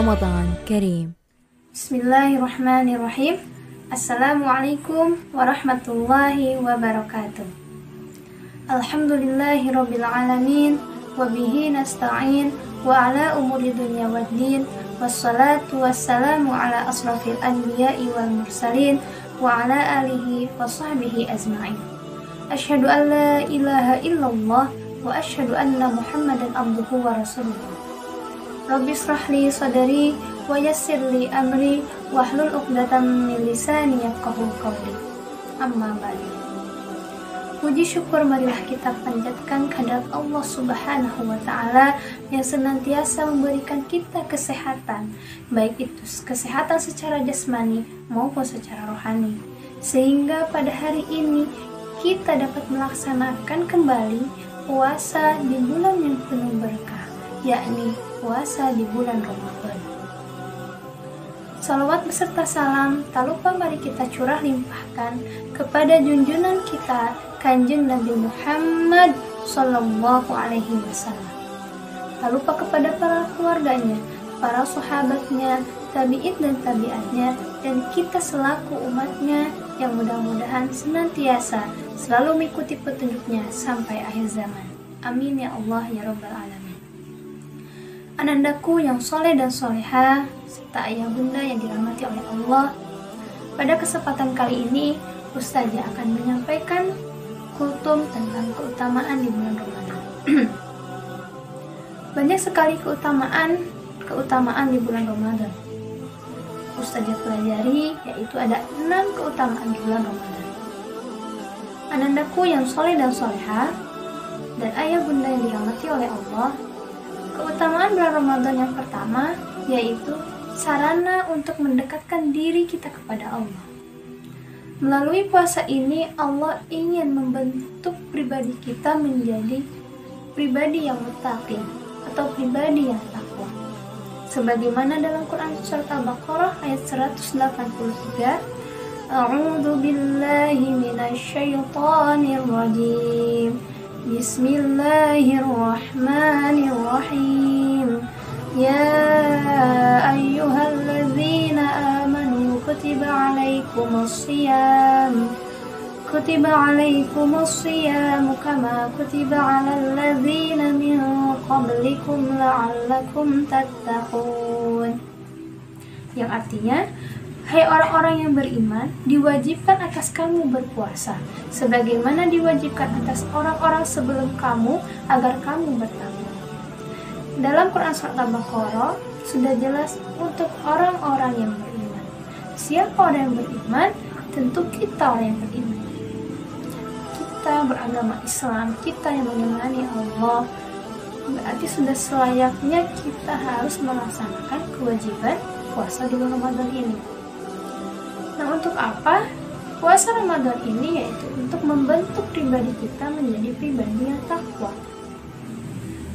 رمضان كريم. بسم الله الرحمن الرحيم. السلام عليكم ورحمة الله وبركاته. الحمد لله رب العالمين وبه نستعين وعلى أمور الدنيا والدين والصلاة والسلام على أشرف الأنبياء والمرسلين وعلى آله وصحبه أجمعين. أشهد أن لا إله إلا الله وأشهد أن محمدا عبده ورسوله. Rabbi shrah li sadri wa yassir li amri wahlul 'uqdatam min lisani yafqahu qawli. Amma ba'd. Puji syukur marilah kita panjatkan kehadirat Allah Subhanahu wa taala yang senantiasa memberikan kita kesehatan, baik itu kesehatan secara jasmani maupun secara rohani, sehingga pada hari ini kita dapat melaksanakan kembali puasa di bulan yang penuh berkah, yakni puasa di bulan Ramadan. Salawat beserta salam tak lupa mari kita curah limpahkan kepada junjungan kita Kanjeng Nabi Muhammad Sallallahu Alaihi Wasallam. Tak lupa kepada para keluarganya, para sahabatnya, tabi'in dan tabi'atnya, dan kita selaku umatnya yang mudah-mudahan senantiasa selalu mengikuti petunjuknya sampai akhir zaman. Amin ya Allah ya Rabbal Alamin. Anandaku yang soleh dan soleha, serta ayah bunda yang dirahmati oleh Allah, pada kesempatan kali ini Ustazah akan menyampaikan kultum tentang keutamaan di bulan Ramadan. Banyak sekali keutamaan di bulan Ramadan. Ustazah pelajari, yaitu ada 6 keutamaan di bulan Ramadan. Anandaku yang soleh dan soleha, dan ayah bunda yang dirahmati oleh Allah, keutamaan bulan Ramadan yang pertama yaitu sarana untuk mendekatkan diri kita kepada Allah. Melalui puasa ini Allah ingin membentuk pribadi kita menjadi pribadi yang muttaqi atau pribadi yang takwa. Sebagaimana dalam Quran surat Al-Baqarah ayat 183, A'udzu billahi minasyaitonir rajim. Bismillahirrahmanirrahim. Ya ayyuhalladzina amanu kutiba alaikumus shiyam kama kutiba alal ladzina min qablikum la'allakum tattaqun. Yang artinya, hai orang-orang yang beriman, diwajibkan atas kamu berpuasa, sebagaimana diwajibkan atas orang-orang sebelum kamu agar kamu bertakwa. Dalam Quran Surat Al-Baqarah sudah jelas untuk orang-orang yang beriman. Siapa orang yang beriman? Tentu kita orang yang beriman. Kita beragama Islam, kita yang mengimani Allah. Berarti sudah selayaknya kita harus melaksanakan kewajiban puasa di bulan Ramadan ini. Nah, untuk apa? Puasa Ramadan ini yaitu untuk membentuk pribadi kita menjadi pribadi yang takwa.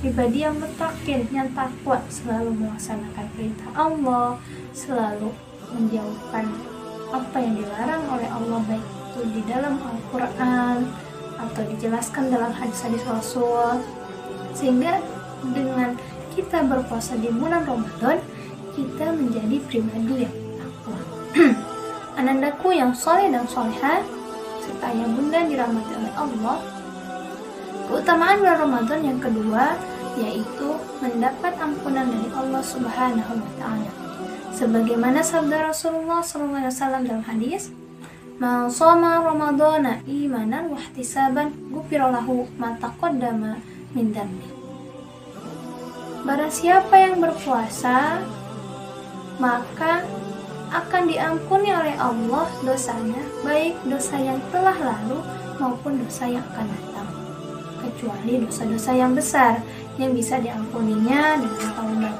Pribadi yang mutakin, yang takwa, selalu melaksanakan perintah Allah, selalu menjauhkan apa yang dilarang oleh Allah, baik itu di dalam Al-Quran atau dijelaskan dalam hadis-hadis Rasul. Sehingga dengan kita berpuasa di bulan Ramadan, kita menjadi pribadi yang takwa. Anandaku yang soleh dan soleha, serta ayah bunda dirahmati oleh Allah, keutamaan bulan Ramadan yang kedua yaitu mendapat ampunan dari Allah Subhanahu wa taala. Sebagaimana sabda Rasulullah SAW dalam hadis, "Man shoma Ramadhana imanan wa ihtisaban ghufira lahu ma taqaddama min dhanbi." Barang siapa yang berpuasa, maka akan diampuni oleh Allah dosanya, baik dosa yang telah lalu maupun dosa yang akan datang, kecuali dosa-dosa yang besar yang bisa diampuninya dengan taubat.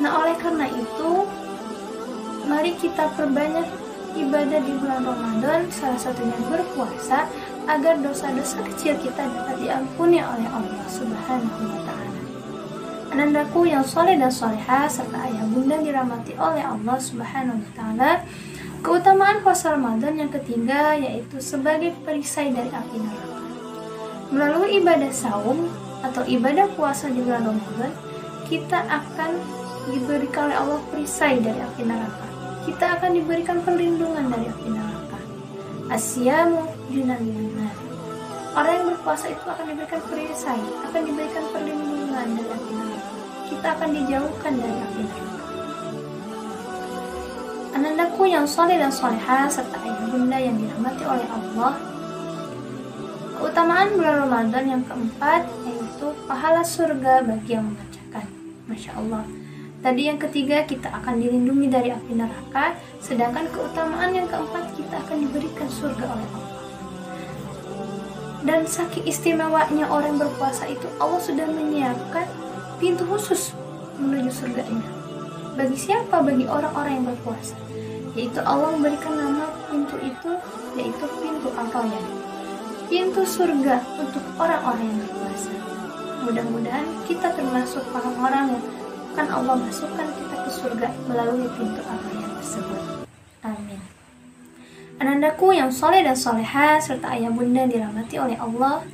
Nah, oleh karena itu, mari kita perbanyak ibadah di bulan Ramadan, salah satunya berpuasa, agar dosa-dosa kecil kita dapat diampuni oleh Allah Subhanahu wa taala. Anandaku yang soleh dan soleha, serta ayah bunda dirahmati oleh Allah Subhanahu wa taala, keutamaan puasa Ramadan yang ketiga yaitu sebagai perisai dari api neraka. Melalui ibadah saum atau ibadah puasa di bulan Ramadan, kita akan diberikan oleh Allah perisai dari api neraka. Kita akan diberikan perlindungan dari api neraka. Asyamu junanina. Orang yang berpuasa itu akan diberikan perisai, akan diberikan perlindungan dari api neraka. Kita akan dijauhkan dari api neraka. Anandaku yang soleh dan soleha serta ayah bunda yang dirahmati oleh Allah, keutamaan bulan Ramadan yang keempat yaitu pahala surga bagi yang mengerjakan. Masya Allah. Tadi yang ketiga kita akan dilindungi dari api neraka, sedangkan keutamaan yang keempat kita akan diberikan surga oleh Allah. Dan saking istimewanya orang berpuasa itu, Allah sudah menyiapkan pintu khusus menuju surganya. Bagi siapa? Bagi orang-orang yang berpuasa. Yaitu Allah memberikan nama pintu itu, yaitu pintu Ar-Rayyan, pintu surga untuk orang-orang yang berpuasa. Mudah-mudahan kita termasuk orang-orang yang akan Allah masukkan kita ke surga melalui pintu Ar-Rayyan tersebut. Amin. Anandaku yang soleh dan soleha serta ayah bunda dirahmati oleh Allah,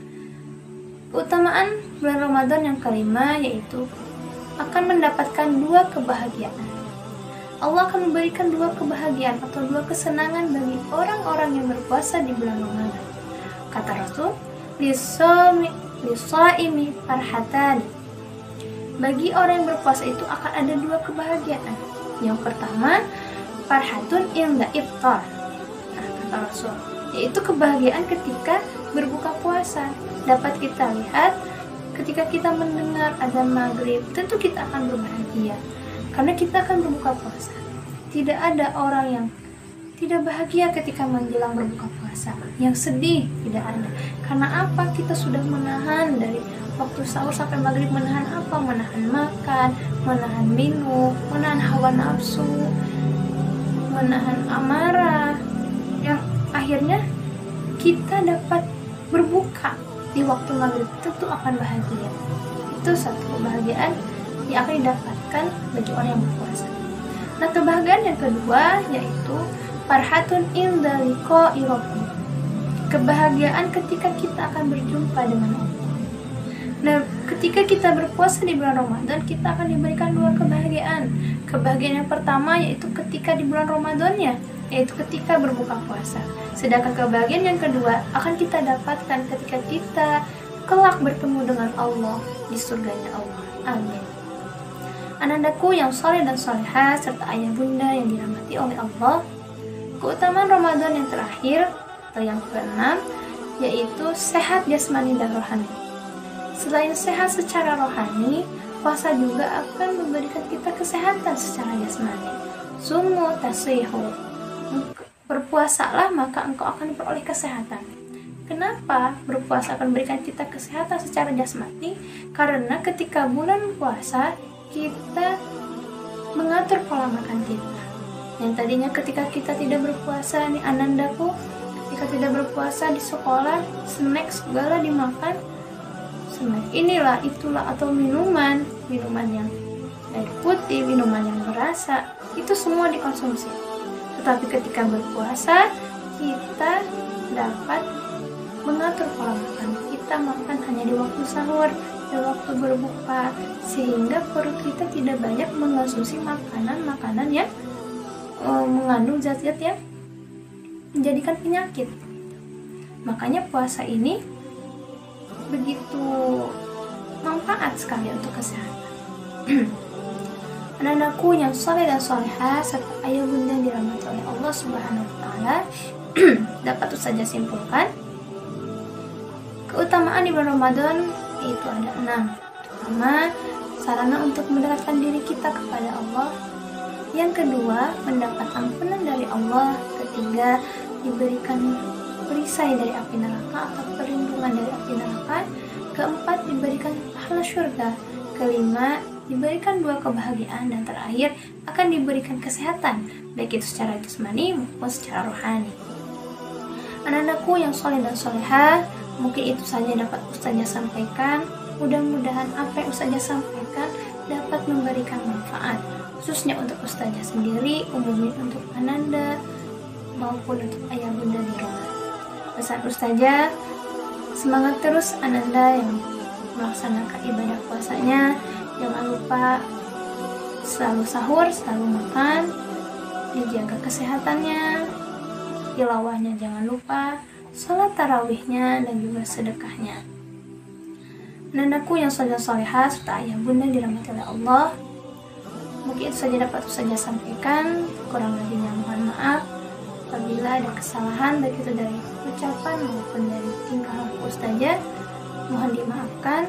keutamaan bulan Ramadan yang kelima yaitu akan mendapatkan dua kebahagiaan. Allah akan memberikan dua kebahagiaan atau dua kesenangan bagi orang-orang yang berpuasa di bulan Ramadan. Kata Rasul, lisaimi farhatan. Bagi orang yang berpuasa itu akan ada dua kebahagiaan. Yang pertama, farhatun inda iftar. Kata Rasul, yaitu kebahagiaan ketika berbuka puasa. Dapat kita lihat ketika kita mendengar azan maghrib, tentu kita akan berbahagia karena kita akan berbuka puasa. Tidak ada orang yang tidak bahagia ketika menjelang berbuka puasa, yang sedih tidak ada. Karena apa? Kita sudah menahan dari waktu sahur sampai maghrib, menahan apa? Menahan makan, menahan minum, menahan hawa nafsu, menahan amarah, yang akhirnya kita dapat berbuka di waktu maghrib, tentu akan bahagia. Itu satu kebahagiaan yang akan didapatkan bagi orang yang berpuasa. Nah, kebahagiaan yang kedua yaitu farhatun inda liqa'i rabbi. Kebahagiaan ketika kita akan berjumpa dengan Allah. Nah, ketika kita berpuasa di bulan Ramadan, kita akan diberikan dua kebahagiaan. Kebahagiaan yang pertama yaitu ketika di bulan Ramadannya, yaitu ketika berbuka puasa. Sedangkan kebahagiaan yang kedua akan kita dapatkan ketika kita kelak bertemu dengan Allah di surganya Allah. Amin. Anandaku yang soleh dan soleha serta ayah bunda yang dirahmati oleh Allah, keutamaan Ramadan yang terakhir atau yang keenam yaitu sehat jasmani dan rohani. Selain sehat secara rohani, puasa juga akan memberikan kita kesehatan secara jasmani. Sumu tasihu. Berpuasalah maka engkau akan beroleh kesehatan. Kenapa berpuasa akan memberikan kita kesehatan secara jasmani? Karena ketika bulan puasa kita mengatur pola makan kita. Yang tadinya ketika kita tidak berpuasa nih anandaku, ketika tidak berpuasa di sekolah snack segala dimakan, snack inilah itulah atau minuman yang air putih, minuman yang berasa, itu semua dikonsumsi. Tetapi ketika berpuasa kita dapat mengatur pola makan. Kita makan hanya di waktu sahur dan waktu berbuka, sehingga perut kita tidak banyak mengonsumsi makanan-makanan yang mengandung zat-zat yang menjadikan penyakit. Makanya puasa ini begitu manfaat sekali untuk kesehatan. Anak-anakku yang soleh dan soleha serta ayah bunda dirahmati oleh Allah Subhanahu wa Ta'ala, dapat saja simpulkan keutamaan di bulan Ramadan itu ada 6. Pertama, sarana untuk mendekatkan diri kita kepada Allah. Yang kedua, mendapat ampunan dari Allah. Ketiga, diberikan perisai dari api neraka atau perlindungan dari api neraka. Keempat, diberikan pahala surga. Kelima, diberikan dua kebahagiaan. Dan terakhir, akan diberikan kesehatan, baik itu secara jasmani maupun secara rohani. Anak-anakku yang soleh dan soleha, mungkin itu saja dapat Ustazah sampaikan. Mudah-mudahan apa yang Ustazah sampaikan dapat memberikan manfaat, khususnya untuk Ustazah sendiri, umumnya untuk Ananda maupun untuk ayah bunda di rumah. Pesan Ustazah, semangat terus Ananda yang melaksanakan ibadah puasanya. Jangan lupa selalu sahur, selalu makan, dijaga kesehatannya, tilawahnya jangan lupa, sholat tarawihnya, dan juga sedekahnya. Anakku yang soleh-solehah serta ayah bunda dirahmati oleh Allah. Mungkin itu saja dapat saya sampaikan, kurang lebihnya mohon maaf. Apabila ada kesalahan baik itu dari ucapan maupun dari tingkah laku ustazah, mohon dimaafkan.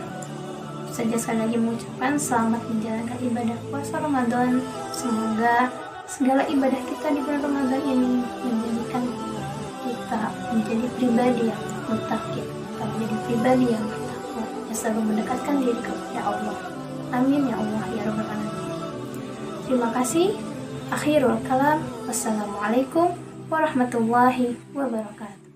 Ustazah sekali lagi mengucapkan selamat menjalankan ibadah puasa Ramadan. Semoga segala ibadah kita di bulan Ramadan ini menjadikan kita menjadi pribadi yang muttaqin, kita menjadi pribadi yang bertakwa, yang selalu mendekatkan diri kepada Allah. Amin ya Allah ya Rabbal Alamin. Terima kasih. Akhirul kalam. Wassalamualaikum warahmatullahi wabarakatuh.